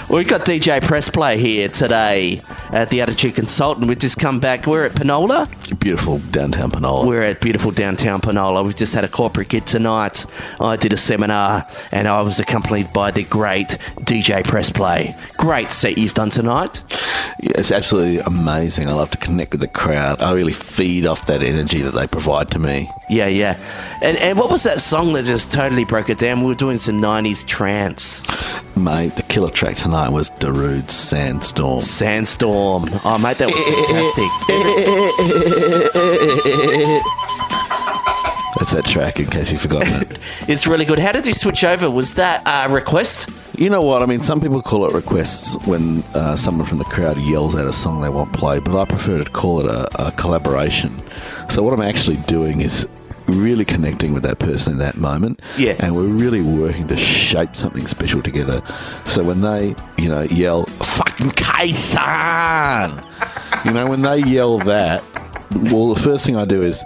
Well, we've got DJ Press Play here today at the Attitude Consultant. We've just come back. We're at Penola. Beautiful downtown Penola. We're at beautiful downtown Penola. We've just had a corporate gig tonight. I did a seminar and I was accompanied by the great DJ Press Play. Great set you've done tonight. Yeah, it's absolutely amazing. I love to connect with the crowd. I really feed off that energy that they provide to me. Yeah, yeah. And what was that song that just totally broke it down? We were doing some 90s trance. Mate, the killer track tonight was Darude's Sandstorm. Sandstorm. Oh, mate, that was fantastic. That's that track, in case you've forgotten it. It's really good. How did you switch over? Was that a request? You know what? I mean, some people call it requests when someone from the crowd yells out a song they want played, but I prefer to call it a collaboration. So what I'm actually doing is really connecting with that person in that moment. Yeah. And we're really working to shape something special together. So when they, yell, fucking Kaisan! When they yell that, well, the first thing I do is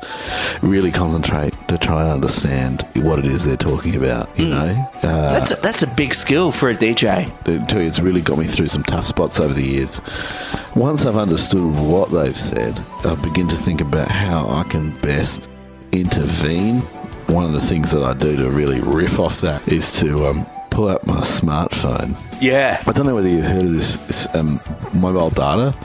really concentrate to try and understand what it is they're talking about, That's a big skill for a DJ. I tell you, it's really got me through some tough spots over the years. Once I've understood what they've said, I begin to think about how I can best intervene. One of the things that I do to really riff off that is to pull out my smartphone. Yeah. I don't know whether you've heard of this mobile data.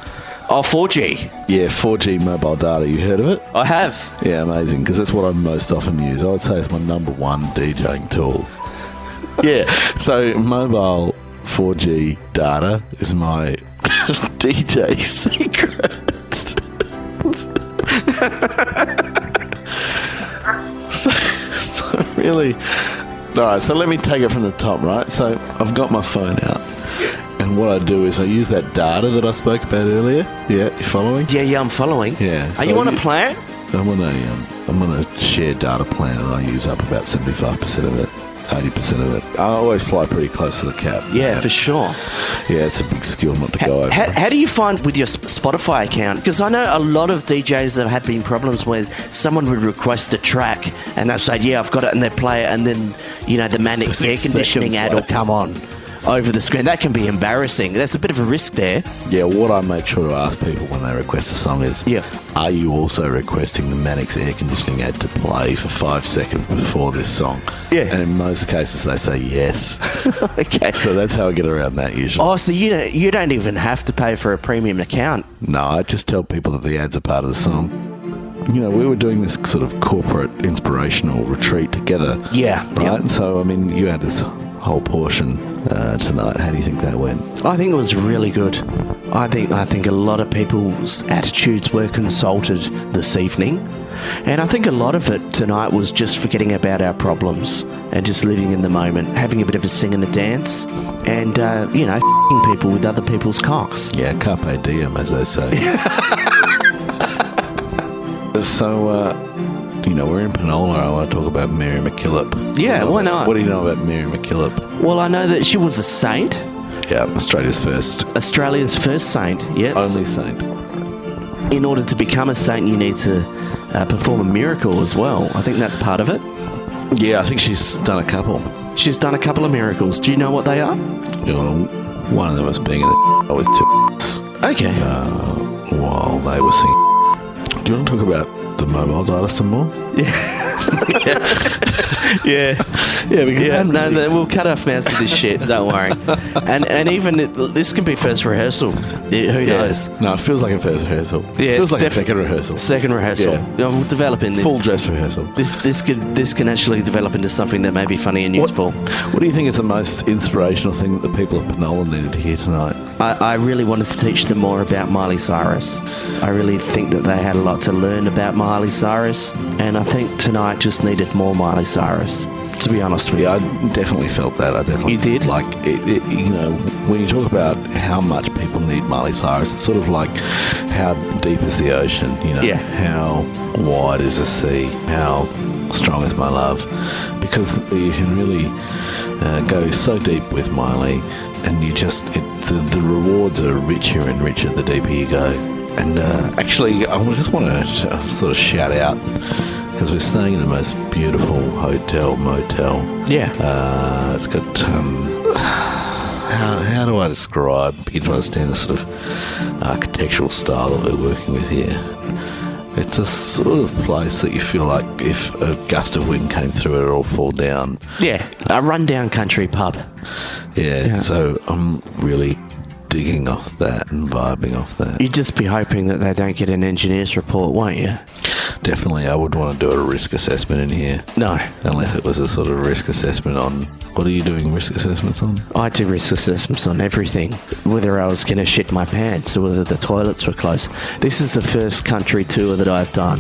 Oh, 4G. Yeah, 4G mobile data. You heard of it? I have. Yeah, amazing, because that's what I most often use. I would say it's my number one DJing tool. Yeah, so mobile 4G data is my DJ secret. So really, all right, so let me take it from the top, right? So I've got my phone out, and what I do is I use that data that I spoke about earlier. Yeah, you following? Yeah, I'm following. Yeah. Are you on a plan? I'm on a shared data plan, and I use up about 75% of it, 80% of it. I always fly pretty close to the cap. Yeah, for sure. Yeah, it's a big skill not to go over. How do you find with your Spotify account? Because I know a lot of DJs have had been problems where someone would request a track and they'll say, yeah, I've got it, and they play it, and then, the manic air conditioning ad will come on over the screen. That can be embarrassing. That's a bit of a risk there. Yeah, what I make sure to ask people when they request a song is, are you also requesting the Mannix air conditioning ad to play for 5 seconds before this song? Yeah. And in most cases they say yes. Okay. So that's how I get around that usually. Oh, so you don't even have to pay for a premium account? No, I just tell people that the ads are part of the song. We were doing this sort of corporate inspirational retreat together. Yeah. Right? Yep. So, I mean, you had this whole portion tonight. How do you think that went? I think it was really good. I think a lot of people's attitudes were consulted this evening, and I think a lot of it tonight was just forgetting about our problems and just living in the moment, having a bit of a sing and a dance, and f***ing people with other people's cocks. Yeah, carpe diem, as they say. So, we're in Penola. I want to talk about Mary MacKillop. Yeah, why not? What do you know about Mary MacKillop? Well, I know that she was a saint. Yeah, Australia's first saint, yeah. Only saint. In order to become a saint, you need to perform a miracle as well. I think that's part of it. Yeah, I think she's done a couple. She's done a couple of miracles. Do you know what they are? One of them was being in the with two. Okay. While they were singing. Do you want to talk about the mobile data some more? Yeah. Yeah. Yeah, because we'll cut off mouths to this shit. Don't worry. And even this can be first rehearsal. Who knows? No, it feels like a first rehearsal. Yeah, it feels like a second rehearsal. Second rehearsal. Yeah. We'll develop in this. Full dress rehearsal. This can actually develop into something that may be funny and useful. What do you think is the most inspirational thing that the people of Penola needed to hear tonight? I really wanted to teach them more about Miley Cyrus. I really think that they had a lot to learn about Miley Cyrus, and I think tonight just needed more Miley Cyrus, to be honest with you. Yeah, I definitely felt that. You did? Like, when you talk about how much people need Miley Cyrus, it's sort of like how deep is the ocean, Yeah. How wide is the sea, how strong is my love, because you can really go so deep with Miley, and the rewards are richer and richer the deeper you go. And actually, I just want to sort of shout out, because we're staying in the most beautiful motel. Yeah. It's got how do I describe? You can understand the sort of architectural style that we're working with here. It's a sort of place that you feel like if a gust of wind came through, it'd all fall down. Yeah, a rundown country pub. Yeah, so I'm really digging off that and vibing off that. You'd just be hoping that they don't get an engineer's report, won't you? Definitely, I would want to do a risk assessment in here. No. Unless it was a sort of risk assessment on... What are you doing risk assessments on? I do risk assessments on everything. Whether I was going to shit my pants or whether the toilets were closed. This is the first country tour that I've done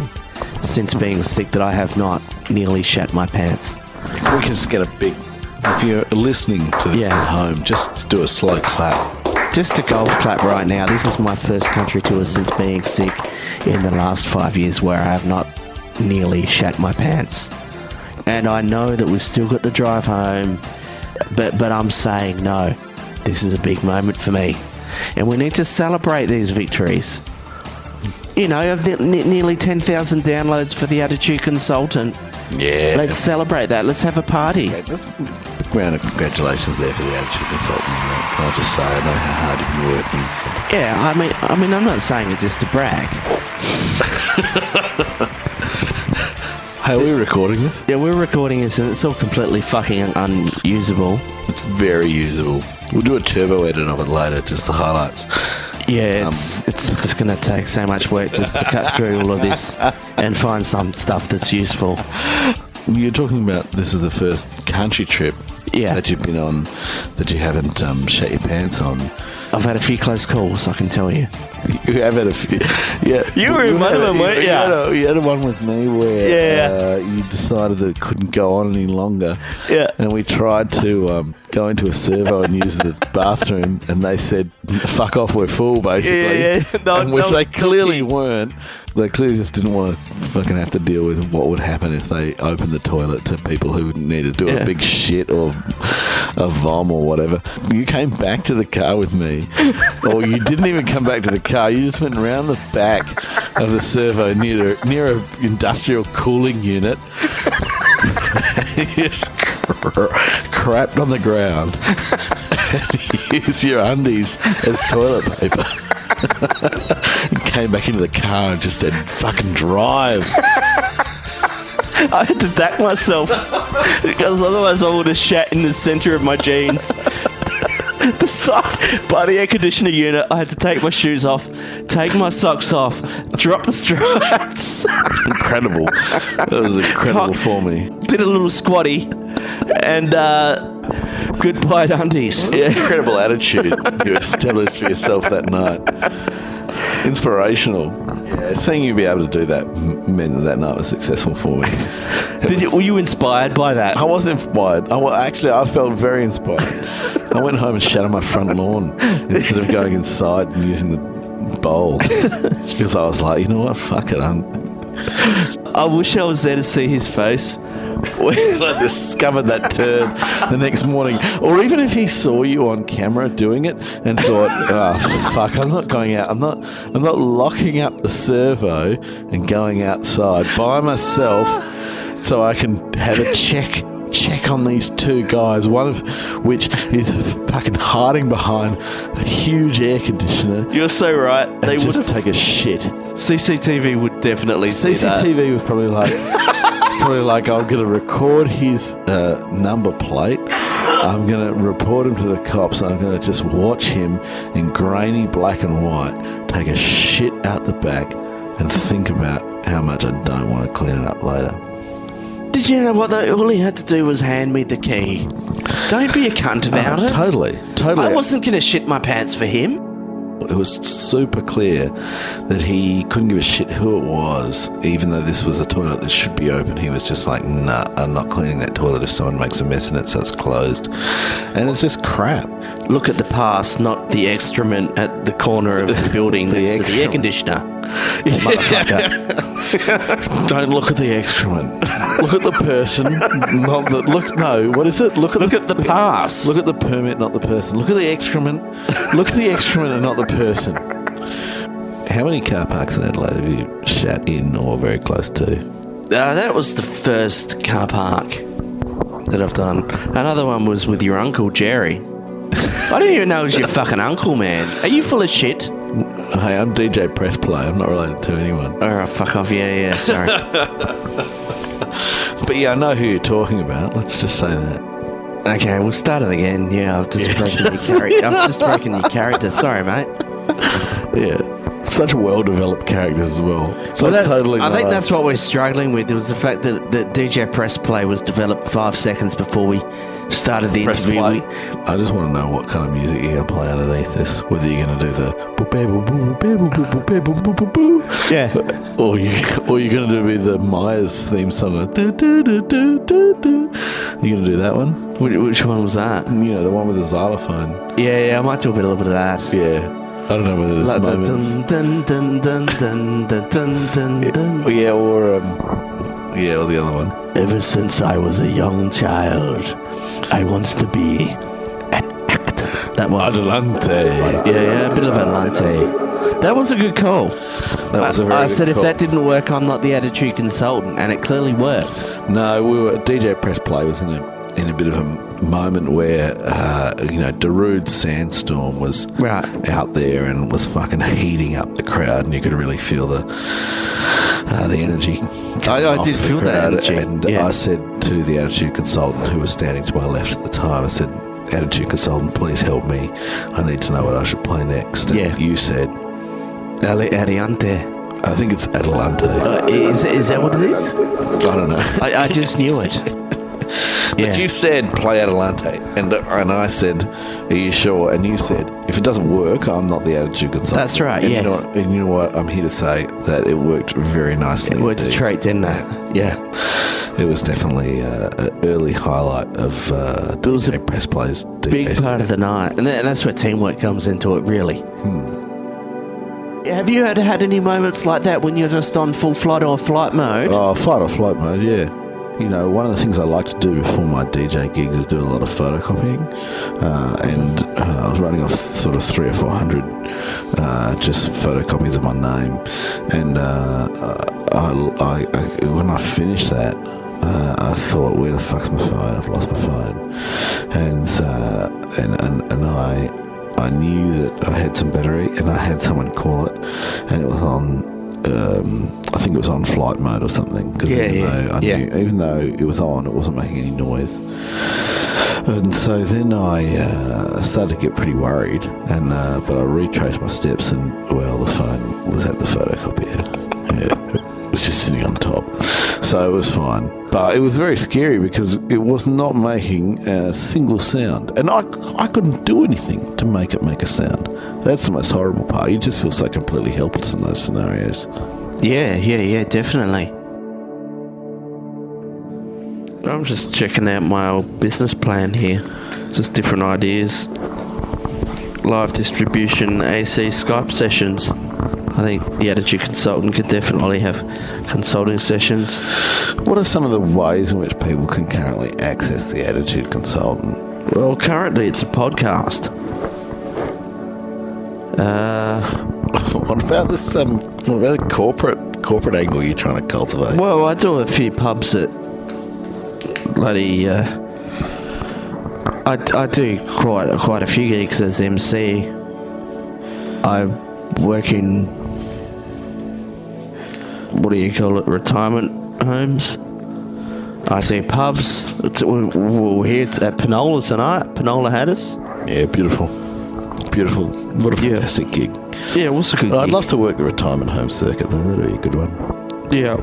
since being sick that I have not nearly shat my pants. We can just get a big... If you're listening to it at home, just do a slow clap. Just a golf clap right now. This is my first country tour since being sick in the last 5 years where I have not nearly shat my pants. And I know that we've still got the drive home, but I'm saying no. This is a big moment for me. And we need to celebrate these victories. You know, I've nearly 10,000 downloads for the Attitude Consultant. Yeah. Let's celebrate that. Let's have a party. Okay, just a big round of congratulations there for the Attitude Consultant. Can I just say, I know how hard you've been working. Yeah, I mean, I'm not saying it just to brag. Hey, are we recording this? Yeah, we're recording this and it's all completely fucking unusable. It's very usable. We'll do a turbo edit of it later, just the highlights. Yeah, it's just going to take so much work just to cut through all of this and find some stuff that's useful. You're talking about this is the first country trip that you've been on that you haven't shat your pants on. I've had a few close calls, I can tell you. You have had a few. Yeah, you were in one of them, weren't you? You had one with me where you decided that it couldn't go on any longer. Yeah. And we tried to go into a servo and use the bathroom, and they said, "Fuck off, we're full," basically. Yeah. Which they clearly weren't. They clearly just didn't want to fucking have to deal with what would happen if they opened the toilet to people who needed to do a big shit or a vom or whatever. You came back to the car with me, or you didn't even come back to the car. You just went around the back of the servo near a industrial cooling unit. You just crapped on the ground and used your undies as toilet paper. Came back into the car and just said, "Fucking drive." I had to duck myself because otherwise I would have shat in the centre of my jeans. The sock by the air conditioner unit, I had to take my shoes off, take my socks off, drop the straps. Incredible. That was incredible for me. Did a little squatty and goodbye undies. Yeah. Incredible attitude you established for yourself that night. Inspirational. Yeah, seeing you be able to do that meant that night was successful for me. Were you inspired by that? I was inspired. I felt very inspired. I went home and shat on my front lawn instead of going inside and using the bowl. Because I was like, you know what, fuck it. I wish I was there to see his face. I discovered that turd the next morning. Or even if he saw you on camera doing it and thought, oh, fuck, I'm not going out. I'm not locking up the servo and going outside by myself so I can have a check on these two guys, one of which is fucking hiding behind a huge air conditioner. You're so right. They would just take a shit. CCTV would definitely see that. CCTV was probably like... I'm going to record his number plate. I'm going to report him to the cops. And I'm going to just watch him in grainy black and white take a shit out the back and think about how much I don't want to clean it up later. Did you know what? All he had to do was hand me the key. Don't be a cunt about it. Totally. I wasn't going to shit my pants for him. It was super clear that he couldn't give a shit who it was, even though this was a toilet that should be open. He was just like, nah, I'm not cleaning that toilet if someone makes a mess in it, so it's closed. And it's just crap. Look at the past, not the excrement at the corner of the building next to the air conditioner. Motherfucker. Don't look at the excrement. Look at the person. What is it? Look at the past. Look at the permit, not the person. Look at the excrement. Look at the excrement and not the person. How many car parks in Adelaide have you shat in or very close to? That was the first car park that I've done. Another one was with your uncle Jerry. I didn't even know it was your fucking uncle, man. Are you full of shit? Hey, I'm DJ Press Play. I'm not related to anyone. Oh, fuck off. Yeah, sorry. But yeah, I know who you're talking about. Let's just say that. Okay, we'll start it again. Yeah, I've just broken your character. Sorry, mate. Yeah. Such well-developed characters as well. So I totally. think that's what we're struggling with. It was the fact that DJ Press Play was developed 5 seconds before we started the Press interview. play. I just want to know what kind of music you're going to play underneath this. Whether you're going to do the Yeah. or you're going to do the Myers theme song. You going to do that one? Which one was that? You know, the one with the xylophone. Yeah, I might do a little bit of that. Yeah. I don't know whether there's Like moments. dun, dun, dun, dun, dun, dun, dun, dun. Yeah, or the other one. Ever since I was a young child, I wanted to be an actor. That one. Adelante. Yeah, a bit of Adelante. That was a good call. That was a very I good said call. if that didn't work, I'm not the attitude consultant, and it clearly worked. No, DJ Press Play was in a bit of a moment where Darude Sandstorm was out there and was fucking heating up the crowd, and you could really feel the energy. I did feel that energy. And I said to the attitude consultant who was standing to my left at the time, I said, "Attitude consultant, please help me. I need to know what I should play next." And you said, Adelante. I think it's Adelante. Is that what it is? I don't know. I just knew it. But you said play Adelante, and I said, "Are you sure?" And you said, "If it doesn't work, I'm not the attitude consultant." That's right. And yes. you know what? I'm here to say that it worked very nicely. It worked a treat, didn't it? Yeah. It was definitely an early highlight of DJ Press Play's big part of the night, and that's where teamwork comes into it, really. Have you had any moments like that when you're just on full flight or flight mode? Oh, fight or flight mode, yeah. You know, one of the things I like to do before my DJ gigs is do a lot of photocopying, and I was running off sort of 300 or 400 just photocopies of my name, and when I finished that, I thought, where the fuck's my phone? I've lost my phone, and I knew that I had some battery, and I had someone call it, and it was on. I think it was on flight mode or something. Because even though it was on, it wasn't making any noise. And so then I started to get pretty worried, but I retraced my steps, and the phone was at the photocopier. Yeah, it was just sitting on top, so it was fine. But it was very scary because it was not making a single sound, and I couldn't do anything to make it make a sound. That's the most horrible part. You just feel so completely helpless in those scenarios. Yeah, definitely. I'm just checking out my old business plan here. Just different ideas. Live distribution, AC Skype sessions. I think the attitude consultant could definitely have consulting sessions. What are some of the ways in which people can currently access the attitude consultant? Well, currently it's a podcast. What about this? What about the corporate angle you're trying to cultivate? Well, I do a few pubs that bloody. I do quite a few gigs as MC. I work in retirement homes. I do pubs. We're here at Penola tonight. Penola had us. Yeah, beautiful. What a fantastic gig. Yeah, it was a good gig. I'd love to work the retirement home circuit, though. That'd be a good one. Yeah.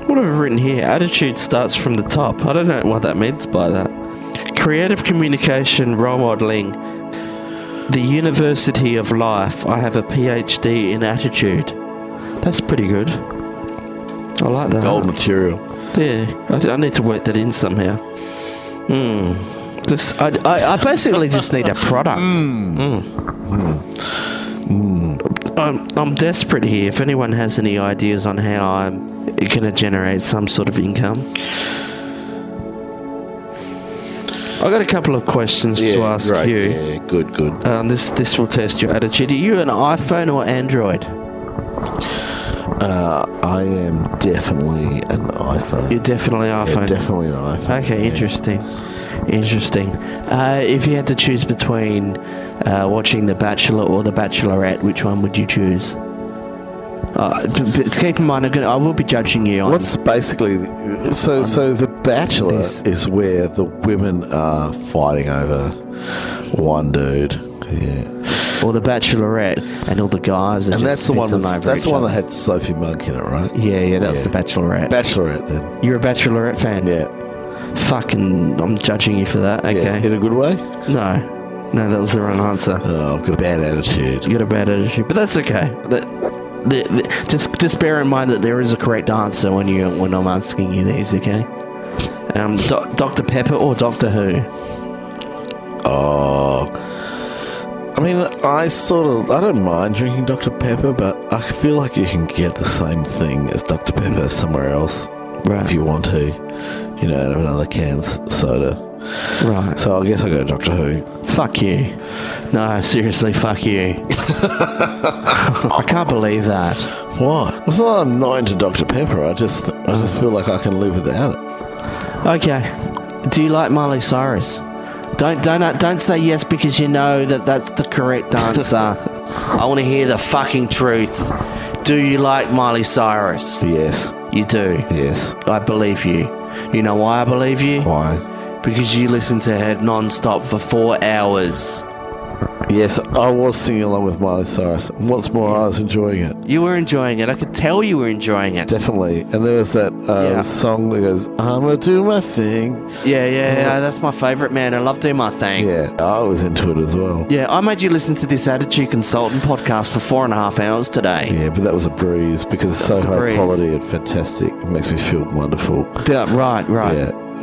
What have I written here? Attitude starts from the top. I don't know what that means by that. Creative communication, role modelling. The University of Life. I have a PhD in attitude. That's pretty good. I like that. Gold material. Yeah, I need to work that in somehow. I basically just need a product. I'm desperate here. If anyone has any ideas on how I'm going to generate some sort of income. I got a couple of questions to ask you. Yeah, good. This will test your attitude. Are you an iPhone or Android? I am definitely an iPhone. You're definitely iPhone. Yeah, definitely an iPhone. Okay, interesting. Interesting. If you had to choose between watching The Bachelor or The Bachelorette, which one would you choose? Keep in mind, I will be judging you on... What's basically... So The Bachelor is where the women are fighting over one dude. Yeah. Or The Bachelorette, and all the guys are and just that's the one. That's the one other. that had Sophie Monk in it, right? Yeah, that was The Bachelorette. Bachelorette, then. You're a Bachelorette fan? Yeah. Fucking, I'm judging you for that. Okay. Yeah. In a good way? No, that was the wrong answer. Oh, I've got a bad attitude. You got a bad attitude, but that's okay. Just bear in mind that there is a correct answer when I'm asking you these. Okay. Dr. Pepper or Doctor Who? Oh. I mean, I don't mind drinking Dr. Pepper, but I feel like you can get the same thing as Dr. Pepper somewhere else, right, if you want to. You know, out of another can's soda. Right. So I guess I go Doctor Who. Fuck you. No, seriously, fuck you. I can't believe that. What? It's not that I'm not into Dr. Pepper. I just feel like I can live without it. Okay. Do you like Miley Cyrus? Don't say yes because you know that's the correct answer. I want to hear the fucking truth. Do you like Miley Cyrus? Yes. You do? Yes. I believe you. You know why I believe you? Why? Because you listen to her non-stop for 4 hours. Yes, I was singing along with Miley Cyrus. What's more, I was enjoying it. You were enjoying it. I could tell you were enjoying it. Definitely. And there was that song that goes, I'ma do my thing. Yeah, that's my favourite, man. I love doing my thing. Yeah, I was into it as well. Yeah, I made you listen to this Attitude Consultant podcast for 4.5 hours today. Yeah, but that was a breeze because it's so high quality and fantastic. It makes me feel wonderful. Right.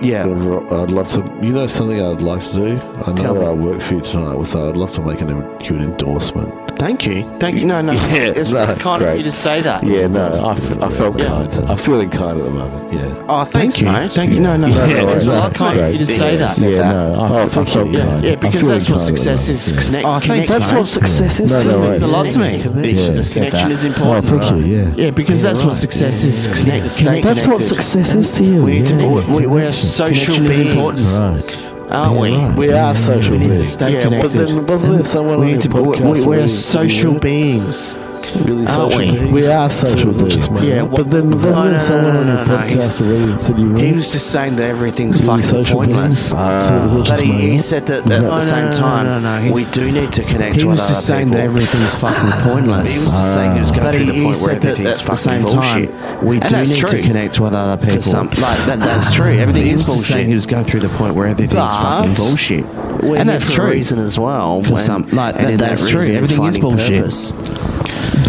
Yeah. I'd love to... You know something I'd like to do? I know that I work for you tonight. I'd love to make you an endorsement. Thank you. No. Yeah, it's kind of you to say that. Yeah, no, I felt kind. I'm feeling kind at the moment, yeah. Oh, thank you, mate. Thank you. No. It's a lot of time for you to say that. Yeah, no, I felt kind. Yeah, because that's what success is. That's what success is to you. It means a lot to me. Connection is important. Oh, thank you, yeah. Yeah, because that's what success is. That's what success is to you. We're social beings. Right. Aren't we? We are social beings. But then wasn't there someone on your podcast? We're social beings. Really aren't social beings? We are social beings, man. Yeah, but then wasn't there someone on your podcast that said you were? He was just saying that everything's fucking pointless. But he said that at the same time, we do need to connect with other people. He was just saying that everything's fucking pointless. He was just saying he was going through the point where everything's fucking bullshit. We do need to connect with other people. That's true. Everything is bullshit. Saying he was going through the point where everything's fucking bullshit. And that's true. Reason as well. That's true. Everything is bullshit.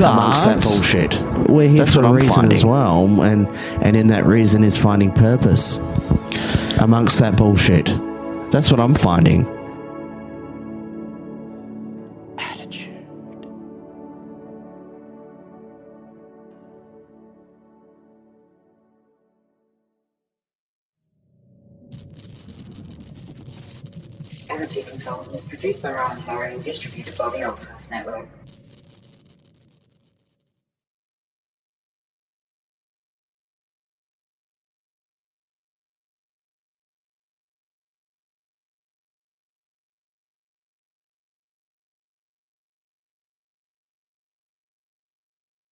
Amongst that bullshit. We're here for a reason as well, and in that reason is finding purpose. Amongst that bullshit. That's what I'm finding. Attitude. Attitude Consultant is produced by Ryan Harry and distributed by the Ozcast Network.